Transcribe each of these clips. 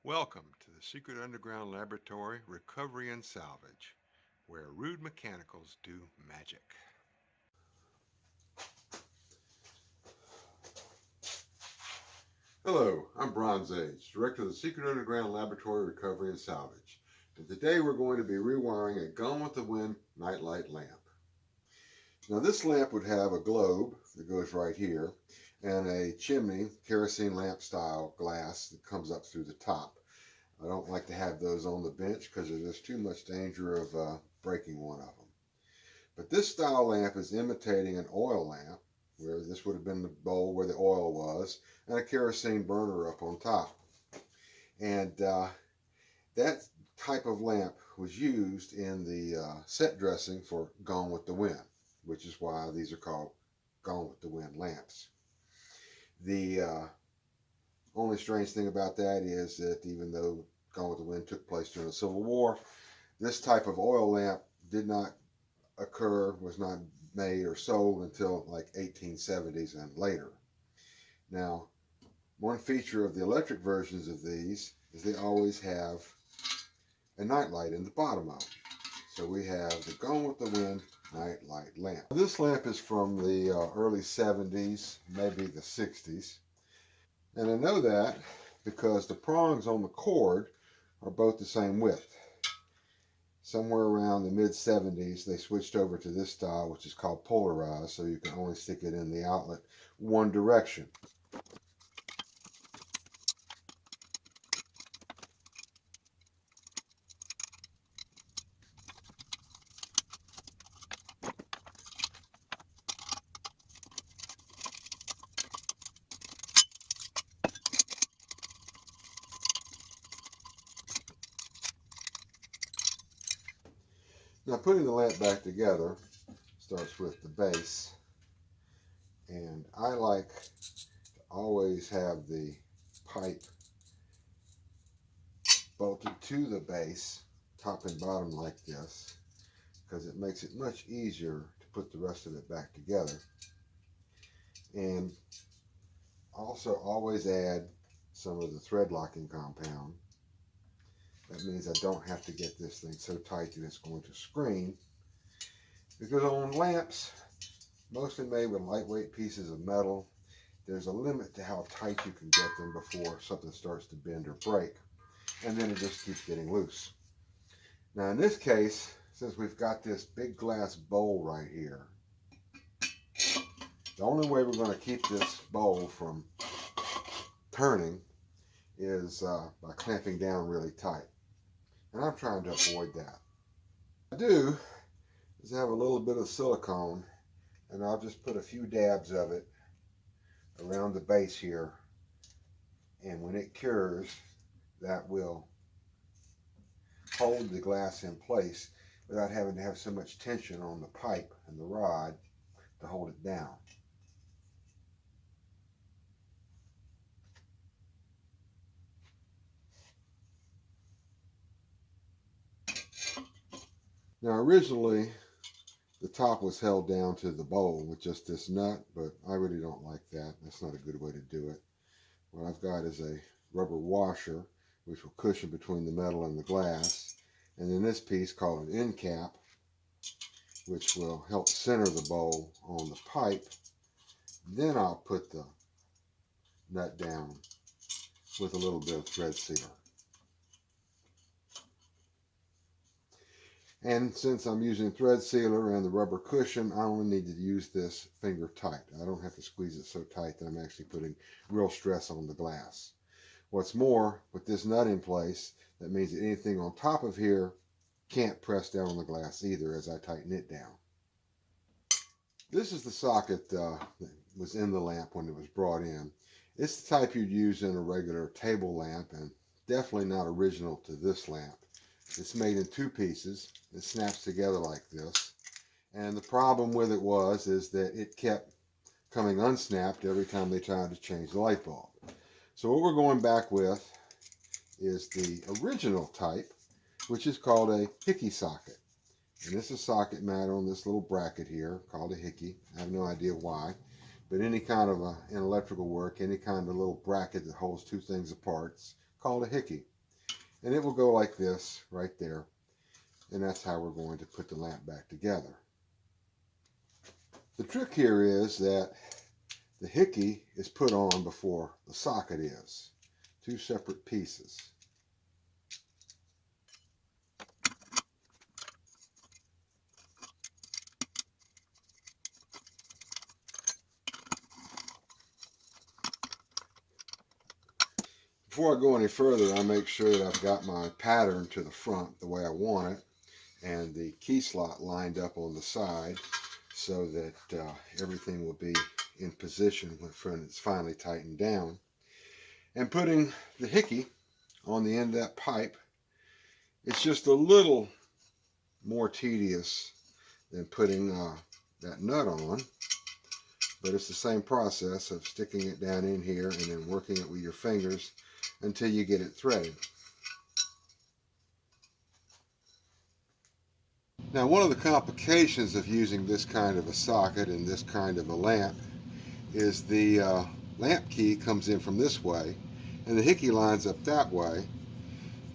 Welcome to the secret underground laboratory, Recovery and Salvage, where rude mechanicals do magic. Hello, I'm Bronze Age, Director of the Secret Underground Laboratory, Recovery and Salvage. And today we're going to be rewiring a Gone with the Wind nightlight lamp. Now this lamp would have a globe that goes right here and a chimney, kerosene lamp style glass that comes up through the top. I don't like to have those on the bench because there's just too much danger of breaking one of them. But this style lamp is imitating an oil lamp, where this would have been the bowl where the oil was, and a kerosene burner up on top. And that type of lamp was used in the set dressing for Gone with the Wind, which is why these are called Gone with the Wind lamps. The only strange thing about that is that even though Gone with the Wind took place during the Civil War, this type of oil lamp did not occur, was not made or sold until like 1870s and later. Now, one feature of the electric versions of these is they always have a nightlight in the bottom of them. So we have the Gone with the Wind nightlight lamp. This lamp is from the early 70s, maybe the 60s. And I know that because the prongs on the cord are both the same width. Somewhere around the mid-70s, they switched over to this style, which is called polarized, so you can only stick it in the outlet one direction. Now, putting the lamp back together starts with the base, and I like to always have the pipe bolted to the base, top and bottom like this, because it makes it much easier to put the rest of it back together. And also always add some of the thread locking compound. That means I don't have to get this thing so tight that it's going to screen, because on lamps, mostly made with lightweight pieces of metal, there's a limit to how tight you can get them before something starts to bend or break, and then it just keeps getting loose. Now in this case, since we've got this big glass bowl right here, the only way we're going to keep this bowl from turning is by clamping down really tight. And I'm trying to avoid that. What I do is have a little bit of silicone, and I'll just put a few dabs of it around the base here, and when it cures, that will hold the glass in place without having to have so much tension on the pipe and the rod to hold it down. Now originally the top was held down to the bowl with just this nut, but I really don't like that. That's not a good way to do it. What I've got is a rubber washer which will cushion between the metal and the glass, and then this piece called an end cap, which will help center the bowl on the pipe. Then I'll put the nut down with a little bit of thread sealer. And since I'm using thread sealer and the rubber cushion, I only need to use this finger tight. I don't have to squeeze it so tight that I'm actually putting real stress on the glass. What's more, with this nut in place, that means that anything on top of here can't press down on the glass either as I tighten it down. This is the socket that was in the lamp when it was brought in. It's the type you'd use in a regular table lamp, and definitely not original to this lamp. It's made in two pieces. It snaps together like this. And the problem with it is that it kept coming unsnapped every time they tried to change the light bulb. So what we're going back with is the original type, which is called a hickey socket. And this is socket mounted on this little bracket here called a hickey. I have no idea why. But any kind of in electrical work, any kind of little bracket that holds two things apart, it's called a hickey. And it will go like this right there. And that's how we're going to put the lamp back together. The trick here is that the hickey is put on before the socket is. Two separate pieces. Before I go any further, I make sure that I've got my pattern to the front the way I want it, and the key slot lined up on the side so that everything will be in position when it's finally tightened down. And putting the hickey on the end of that pipe, it's just a little more tedious than putting that nut on, but it's the same process of sticking it down in here and then working it with your fingers until you get it threaded. Now, one of the complications of using this kind of a socket and this kind of a lamp is the lamp key comes in from this way and the hickey lines up that way.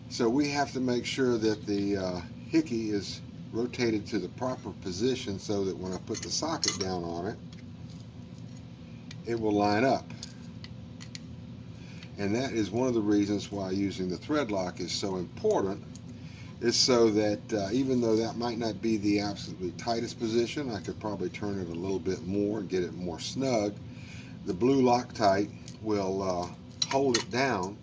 So we have to make sure that the hickey is rotated to the proper position so that when I put the socket down on it, it will line up. And that is one of the reasons why using the thread lock is so important, is so that even though that might not be the absolutely tightest position, I could probably turn it a little bit more and get it more snug. The blue Loctite will hold it down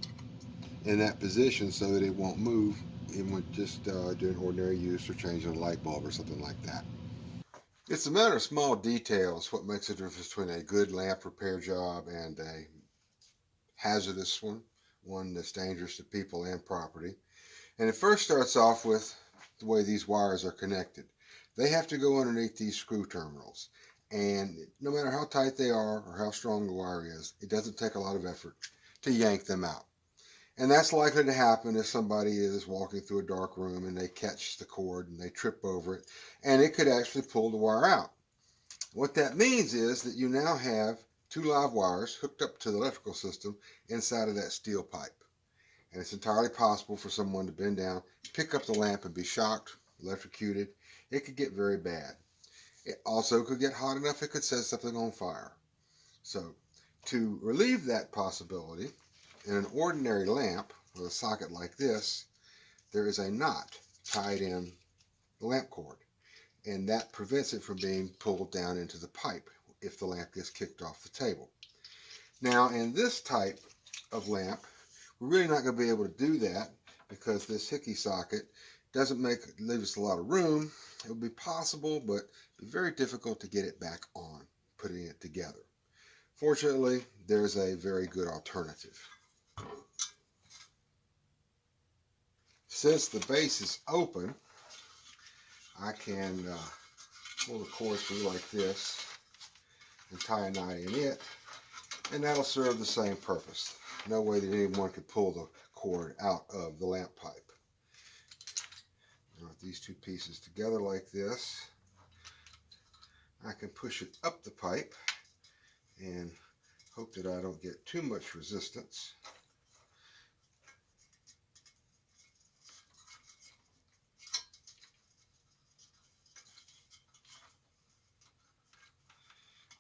in that position so that it won't move even with just doing ordinary use or changing a light bulb or something like that. It's a matter of small details what makes a difference between a good lamp repair job and a hazardous one that's dangerous to people and property. And it first starts off with the way these wires are connected. They have to go underneath these screw terminals. And no matter how tight they are or how strong the wire is, it doesn't take a lot of effort to yank them out. And that's likely to happen if somebody is walking through a dark room and they catch the cord and they trip over it, and it could actually pull the wire out. What that means is that you now have two live wires hooked up to the electrical system inside of that steel pipe. And it's entirely possible for someone to bend down, pick up the lamp, and be shocked, electrocuted. It could get very bad. It also could get hot enough it could set something on fire. So to relieve that possibility, in an ordinary lamp with a socket like this, there is a knot tied in the lamp cord, and that prevents it from being pulled down into the pipe if the lamp gets kicked off the table. Now, in this type of lamp, we're really not going to be able to do that because this hickey socket doesn't leave us a lot of room. It would be possible, but be very difficult to get it back on, putting it together. Fortunately, there's a very good alternative. Since the base is open, I can pull the cord through like this and tie a knot in it, and that'll serve the same purpose. No way that anyone could pull the cord out of the lamp pipe. Now, with these two pieces together like this, I can push it up the pipe and hope that I don't get too much resistance.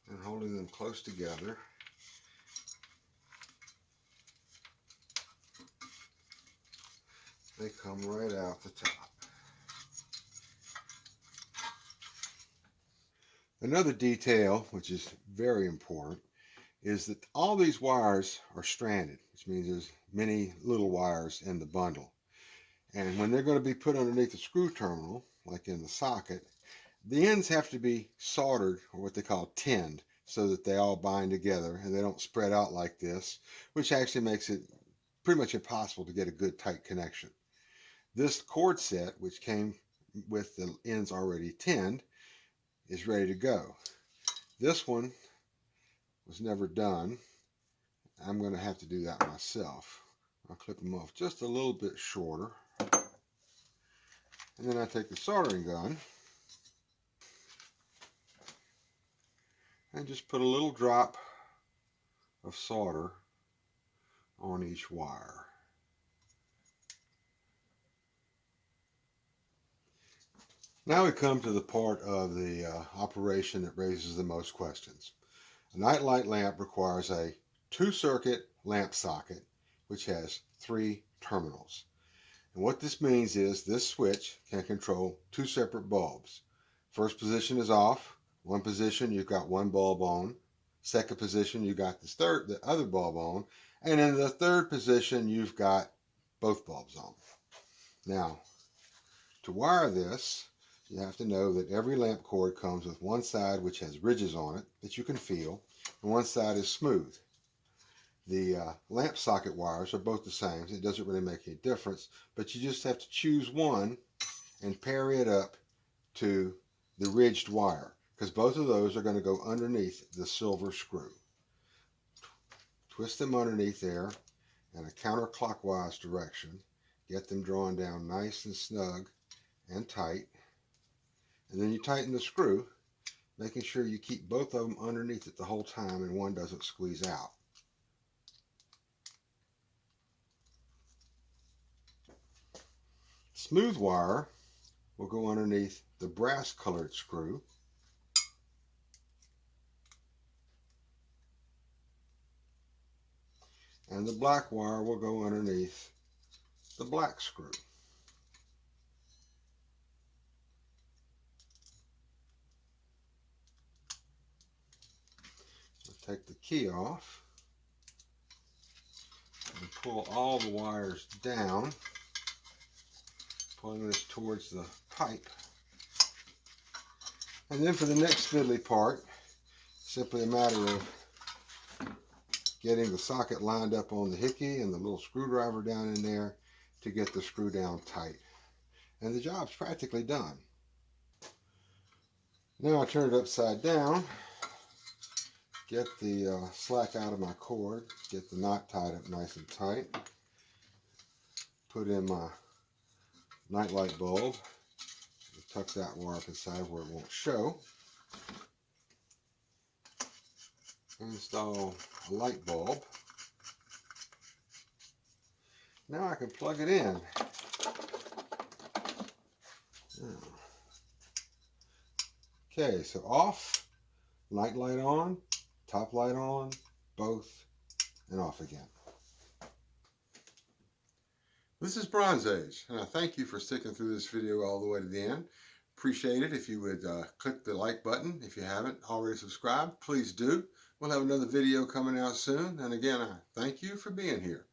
And holding them close together, they come right out the top. Another detail, which is very important, is that all these wires are stranded, which means there's many little wires in the bundle. And when they're going to be put underneath the screw terminal, like in the socket, the ends have to be soldered, or what they call tinned, so that they all bind together and they don't spread out like this, which actually makes it pretty much impossible to get a good tight connection. This cord set, which came with the ends already tinned, is ready to go. This one was never done. I'm going to have to do that myself. I'll clip them off just a little bit shorter. And then I take the soldering gun and just put a little drop of solder on each wire. Now we come to the part of the operation that raises the most questions. A nightlight lamp requires a 2-circuit lamp socket which has 3 terminals. And what this means is this switch can control 2 separate bulbs. First position is off. One position you've got one bulb on. Second position you've got the other bulb on. And in the third position you've got both bulbs on. Now, to wire this, you have to know that every lamp cord comes with one side which has ridges on it that you can feel, and one side is smooth. The lamp socket wires are both the same. It doesn't really make any difference, but you just have to choose one and pair it up to the ridged wire, because both of those are going to go underneath the silver screw. Twist them underneath there in a counterclockwise direction. Get them drawn down nice and snug and tight. And then you tighten the screw, making sure you keep both of them underneath it the whole time and one doesn't squeeze out. Smooth wire will go underneath the brass colored screw. And the black wire will go underneath the black screw. Take the key off and pull all the wires down, pulling this towards the pipe. And then for the next fiddly part, simply a matter of getting the socket lined up on the hickey and the little screwdriver down in there to get the screw down tight. And the job's practically done. Now I turn it upside down. Get the slack out of my cord, get the knot tied up nice and tight, put in my nightlight bulb, tuck that wire up inside where it won't show, install a light bulb. Now I can plug it in. Okay, so off, night light on, top light on, both, and off again. This is Bronze Age, and I thank you for sticking through this video all the way to the end. Appreciate it if you would click the like button. If you haven't already subscribed, please do. We'll have another video coming out soon, and again, I thank you for being here.